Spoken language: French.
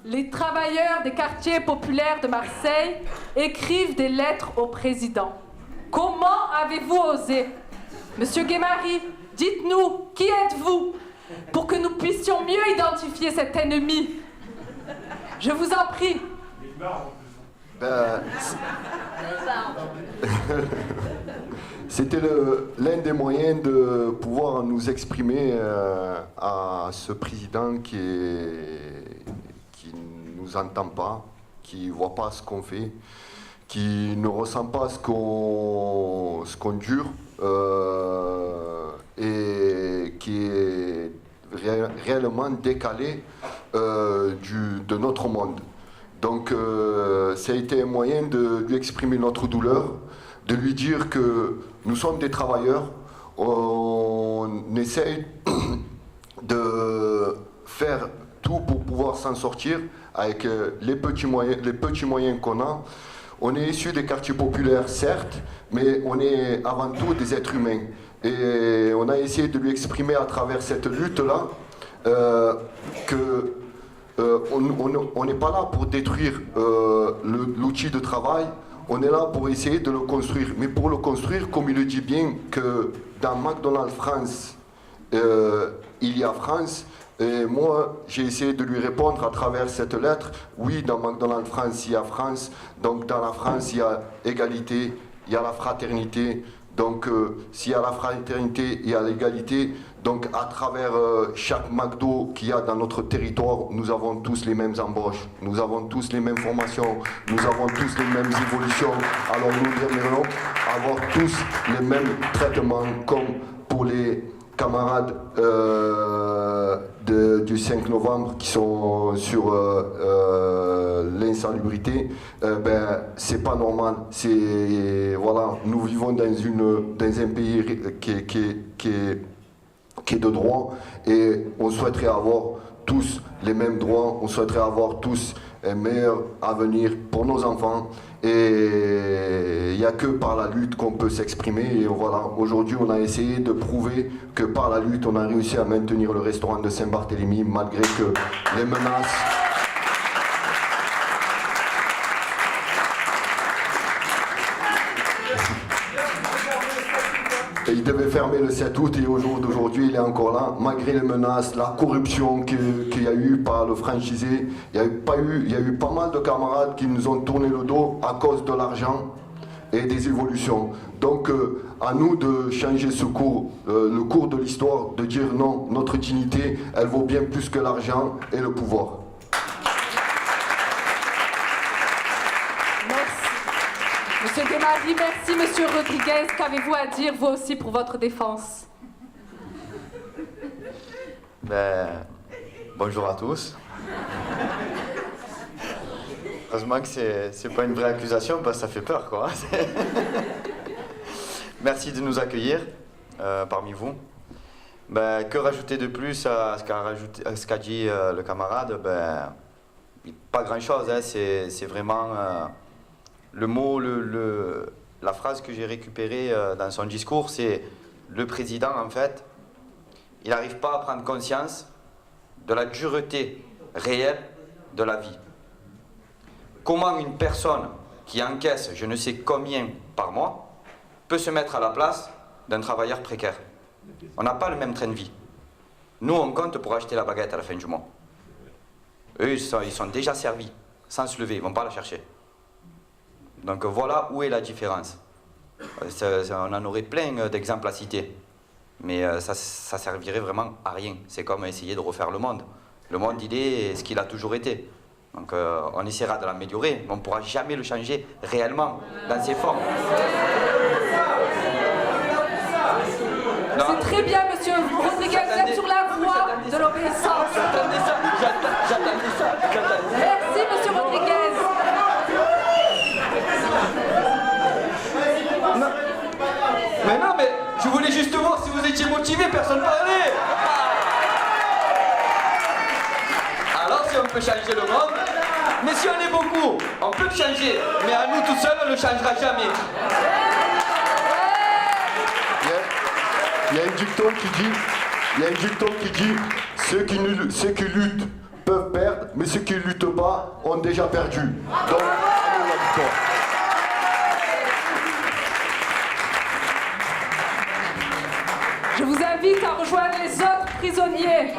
les travailleurs des quartiers populaires de Marseille écrivent des lettres au président. Comment avez-vous osé? Monsieur Guémari, dites-nous, qui êtes-vous pour que nous puissions mieux identifier cet ennemi? Je vous en prie. C'était l'un des moyens de pouvoir nous exprimer à ce président qui nous entend pas, qui voit pas ce qu'on fait, qui ne ressent pas ce qu'on dure et qui est réellement décalé de notre monde. Donc ça a été un moyen de lui exprimer notre douleur, de lui dire que nous sommes des travailleurs, on essaye de faire tout pour pouvoir s'en sortir avec les petits moyens qu'on a. On est issus des quartiers populaires, certes, mais on est avant tout des êtres humains. Et on a essayé de lui exprimer à travers cette lutte-là que on n'est pas là pour détruire l'outil de travail, on est là pour essayer de le construire. Mais pour le construire, comme il le dit bien, que dans McDonald's France, il y a France. Et moi, j'ai essayé de lui répondre à travers cette lettre. Oui, dans McDonald's France, il y a France. Donc dans la France, il y a égalité, il y a la fraternité. Donc s'il y a la fraternité, il y a l'égalité. Donc à travers chaque McDo qu'il y a dans notre territoire, nous avons tous les mêmes embauches, nous avons tous les mêmes formations, nous avons tous les mêmes évolutions. Alors nous aimerions avoir tous les mêmes traitements comme pour les camarades du 5 novembre qui sont sur l'insalubrité. C'est pas normal. Voilà, nous vivons dans un pays qui est de droit et on souhaiterait avoir tous les mêmes droits, on souhaiterait avoir tous un meilleur avenir pour nos enfants et il n'y a que par la lutte qu'on peut s'exprimer et voilà, aujourd'hui on a essayé de prouver que par la lutte on a réussi à maintenir le restaurant de Saint-Barthélemy malgré que les menaces et il devait fermer le 7 août et au jour d'aujourd'hui il est encore là, malgré les menaces, la corruption qu'il y a eu par le franchisé. Il y a eu pas mal de camarades qui nous ont tourné le dos à cause de l'argent et des évolutions. Donc à nous de changer ce cours, le cours de l'histoire, de dire non, notre dignité, elle vaut bien plus que l'argent et le pouvoir. Monsieur Guémari, merci. Monsieur Rodriguez, qu'avez-vous à dire, vous aussi, pour votre défense? Bonjour à tous. Heureusement que c'est pas une vraie accusation, parce que ça fait peur, quoi. Merci de nous accueillir parmi vous. Que rajouter de plus à ce qu'a dit le camarade? Pas grand-chose, hein. C'est vraiment... Le mot, la phrase que j'ai récupérée dans son discours, c'est le président, en fait, il n'arrive pas à prendre conscience de la dureté réelle de la vie. Comment une personne qui encaisse je ne sais combien par mois peut se mettre à la place d'un travailleur précaire? On n'a pas le même train de vie. Nous, on compte pour acheter la baguette à la fin du mois. Eux, ils sont déjà servis, sans se lever, ils ne vont pas la chercher. Donc voilà où est la différence. On en aurait plein d'exemples à citer. Mais ça servirait vraiment à rien. C'est comme essayer de refaire le monde. Le monde, il est ce qu'il a toujours été. Donc on essaiera de l'améliorer, mais on ne pourra jamais le changer réellement dans ses formes. C'est très bien, monsieur Rodriguez, vous êtes sur la voie de l'obéissance. J'attendais ça. Merci, monsieur Rodriguez. Mais je voulais juste voir si vous étiez motivé, personne ne parlait. Alors si on peut changer le monde, mais si on est beaucoup, on peut le changer, mais à nous tout seuls, on ne le changera jamais. Il y a un dicton qui dit, ceux qui luttent peuvent perdre, mais ceux qui ne luttent pas ont déjà perdu. Donc, à nous la victoire. Je vous invite à rejoindre les autres prisonniers.